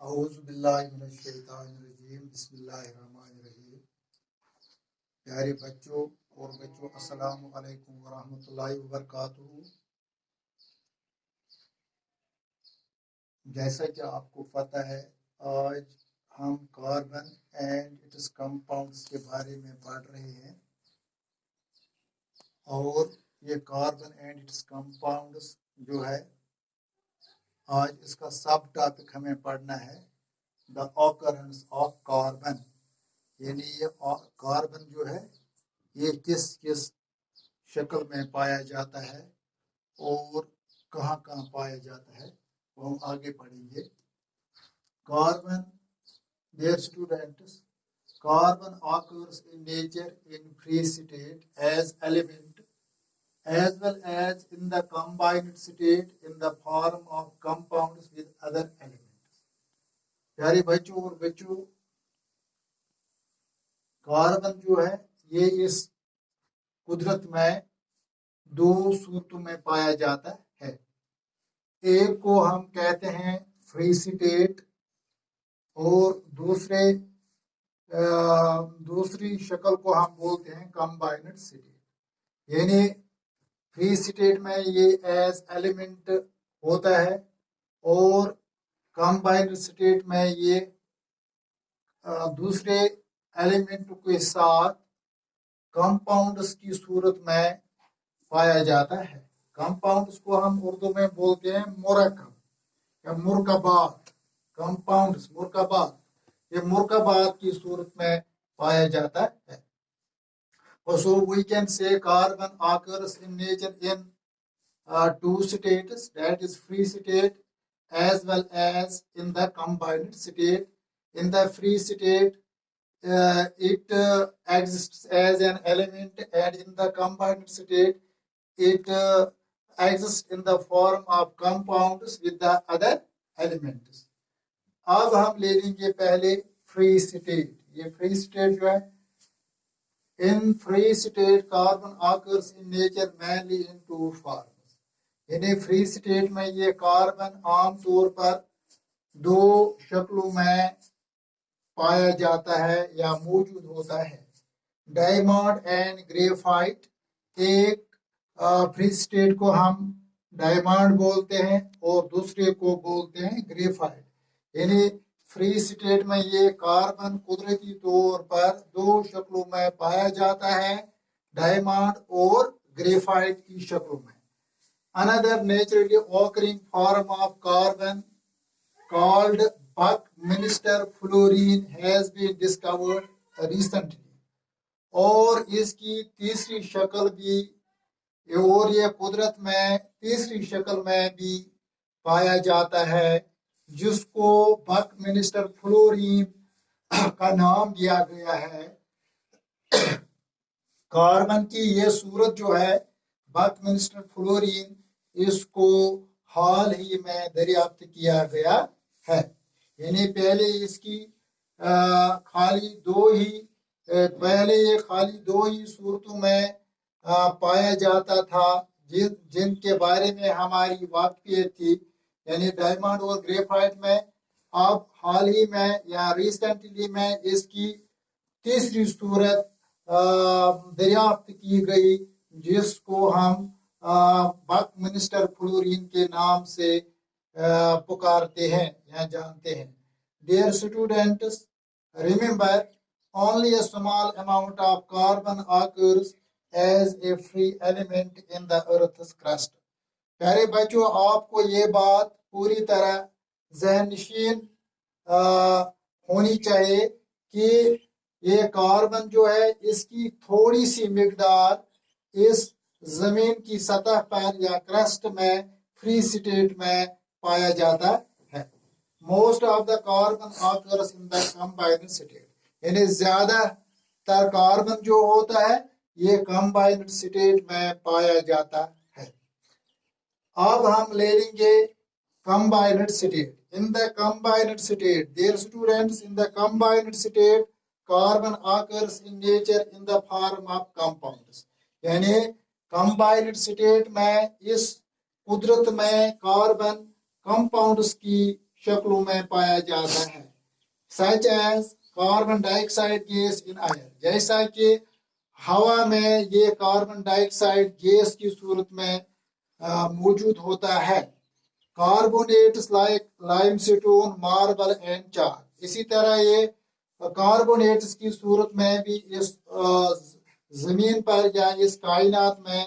اعوذ باللہ من الشیطان الرجیم بسم اللہ الرحمن الرحیم۔ پیارے بچوں اور بچوں، السلام علیکم ورحمۃ اللہ وبرکاتہ۔ جیسا کہ آپ کو پتہ ہے، آج ہم کاربن اینڈ اٹس کمپاؤنڈز کے بارے میں پڑھ رہے ہیں، اور یہ کاربن اینڈ اٹس کمپاؤنڈز جو ہے، آج اس کا سب ٹاپک ہمیں پڑھنا ہے دا occurrence آف کاربن، یعنی یہ کاربن جو ہے یہ کس کس شکل میں پایا جاتا ہے اور کہاں کہاں پایا جاتا ہے، وہ ہم آگے پڑھیں گے۔ Carbon dear students, carbon occurs in nature in free state as element as well as in the combined state in the form of compounds with other elements. پیارے بچوں اور بچوں، کاربن جو ہے یہ اس قدرت میں دو صورتوں میں پایا جاتا ہے۔ ایک کو ہم کہتے ہیں فری سٹیٹ اور دوسری شکل کو ہم بولتے ہیں کمبائنڈ سٹیٹ۔ یعنی فری سٹیٹ میں یہ ایز ایلیمنٹ ہوتا ہے اور کمبائنڈ سٹیٹ میں یہ دوسرے ایلیمنٹ کے ساتھ کمپاؤنڈز کی صورت میں پایا جاتا ہے۔ کمپاؤنڈز کو ہم اردو میں بولتے ہیں مرکب یا مرکبات۔ کمپاؤنڈز مرکبات، یہ مرکبات کی صورت میں پایا جاتا ہے۔ So we can say carbon occurs in nature in two states, that is free state as well as in the combined state. In the free state, it exists as an element, and in the combined state, it exists in the form of compounds with the other elements. اب ہم لے لیں گے پہلے free state. یہ free state جو ہے، in free state carbon occurs in nature mainly in two forms. یعنی فری سٹیٹ میں یہ کاربن عام طور پر دو شکلوں میں پایا جاتا ہے یا موجود ہوتا ہے، ڈائمنڈ اینڈ گریفائٹ۔ ایک فری سٹیٹ کو ہم ڈائمنڈ بولتے ہیں اور دوسرے کو بولتے ہیں گریفائٹ۔ یعنی فری سٹیٹ میں یہ کاربن قدرتی طور پر دو شکلوں میں پایا جاتا ہے، ڈائمنڈ اور گریفائٹ کی شکلوں میں۔ Another naturally occurring form of carbon called Buckminster fluorine has been discovered recently. اور اس کی تیسری شکل بھی، اور یہ قدرت میں تیسری شکل میں بھی پایا جاتا ہے، جس کو بکمنسٹر فلورین کا نام دیا گیا ہے۔ کاربن کی یہ صورت جو ہے بکمنسٹر فلورین، اس کو حال ہی میں دریافت کیا گیا ہے۔ یعنی پہلے اس کی پہلے یہ خالی دو ہی صورتوں میں پایا جاتا تھا جن کے بارے میں ہماری واقفیت تھی، یعنی ڈائمنڈ اور گریفائٹ میں۔ اب حال ہی میں یا ریسنٹلی میں اس کی تیسری صورت دریافت کی گئی، جس کو ہم بکمنسٹر فلورین کے نام سے پکارتے ہیں یا جانتے ہیں۔ Dear students, remember only a small amount of carbon occurs as a free element in the earth's crust. پیارے بچوں، آپ کو یہ بات پوری طرح ذہن نشین ہونی چاہیے کہ یہ کاربن جو ہے، اس کی تھوڑی سی مقدار اس زمین کی سطح پر یا کرسٹ میں فری سٹیٹ میں پایا جاتا ہے۔ Most of the carbon occurs in the combined state. یعنی زیادہ تر کاربن جو ہوتا ہے یہ کمبائنڈ سٹیٹ میں پایا جاتا ہے۔ اب ہم لے لیں گے combined state. In the combined state, dear students, in the combined state, carbon occurs in nature in the form of compounds. یعنی کمبائنڈ سٹیٹ میں اس قدرت میں کاربن کمپاؤنڈز کی شکلوں میں پایا جاتا ہے such as carbon dioxide gas in air جیسا کہ ہوا میں یہ کاربن ڈائی آکسائڈ گیس کی صورت میں موجود ہوتا ہے carbonates like limestone marble and chalk اسی طرح یہ کاربونیٹس کی صورت میں بھی اس زمین پر یا اس کائنات میں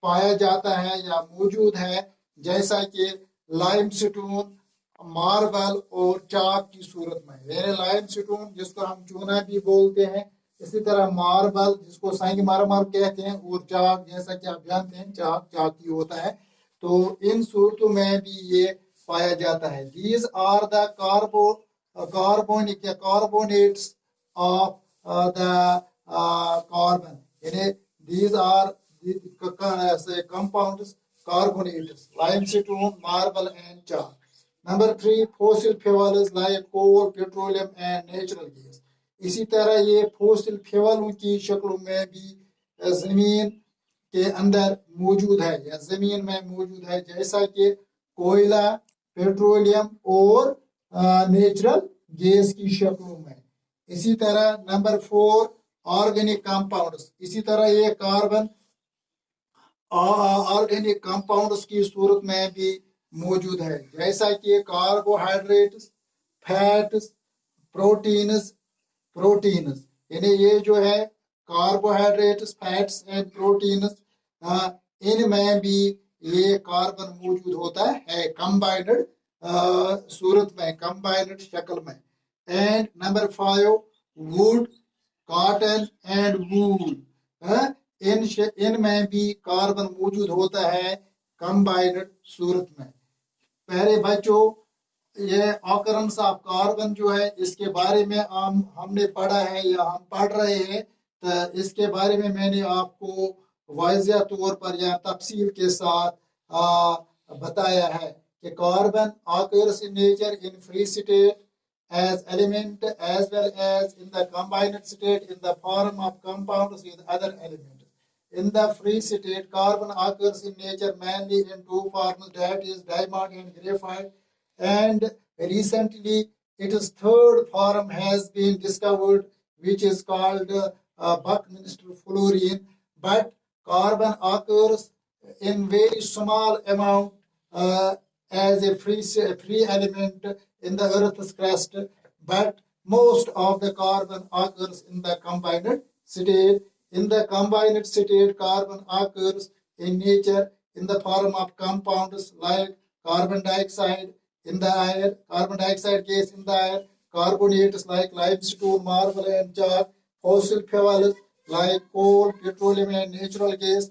پایا جاتا ہے یا موجود ہے جیسا کہ لائم سٹون ماربل اور چاک کی صورت میں یعنی لائم سٹون جس کو ہم چونا بھی بولتے ہیں اسی طرح ماربل جس کو سنگ مرمر کہتے ہیں اور چاک جیسا کہ آپ جانتے ہیں چاک ہی ہوتا ہے تو ان صورتوں میں بھی یہ پایا جاتا ہے these are the carbonates of the carbon یعنی these are the compounds carbonates limestone marble and chalk number 3 fossil fuels like coal petroleum and natural gas اسی طرح یہ فوسل فیولوں کی شکلوں میں بھی زمین کے اندر موجود ہے یا زمین میں موجود ہے جیسا کہ کوئلہ پیٹرولیم اور نیچرل گیس کی شکلوں میں اسی طرح نمبر 4 آرگینک کمپاؤنڈز اسی طرح یہ کاربن آرگینک کمپاؤنڈز کی صورت میں بھی موجود ہے جیسا کہ کاربوہائیڈریٹس فیٹس پروٹینز یعنی یہ جو ہے کاربوہائیڈریٹس فیٹس اینڈ پروٹینز ان میں بھی یہ کاربن موجود ہوتا ہے کمبائنڈ صورت میں کمبائنڈ شکل میں and number 5 wood cotton and wool ان میں بھی کاربن موجود ہوتا ہے کمبائنڈ صورت میں پیارے بچوں یہ آکرنس آف کاربن جو ہے اس کے بارے میں ہم نے پڑھا ہے یا ہم پڑھ رہے ہیں تو اس کے بارے میں میں نے آپ کو واضح طور پر یا تفصیل کے ساتھ بتایا ہے کہ carbon occurs in nature in free state as element as well as in the combined state in the form of compounds with other elements. In the free state, carbon occurs in nature mainly in two forms, that is diamond and graphite. And recently, its third form has been discovered, which is called Buckminster fluorine. But carbon occurs in very small amount as a free element in the Earth's crust. But most of the carbon occurs in the combined state. In the combined state, carbon occurs in nature in the form of compounds like carbon dioxide in the air, carbon dioxide gas in the air, carbonates like limestone, marble and chalk, fossil fuels like coal, petroleum and natural gas.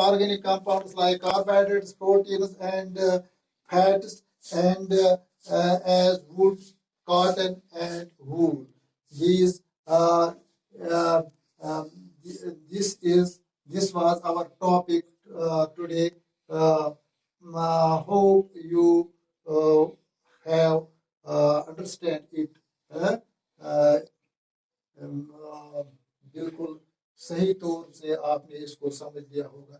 organic compounds like carbohydrates, proteins and fats and as wood, cotton and wool. These this was our topic today. Hope you have understand it. بالکل صحیح طور سے آپ نے اس کو سمجھ لیا ہوگا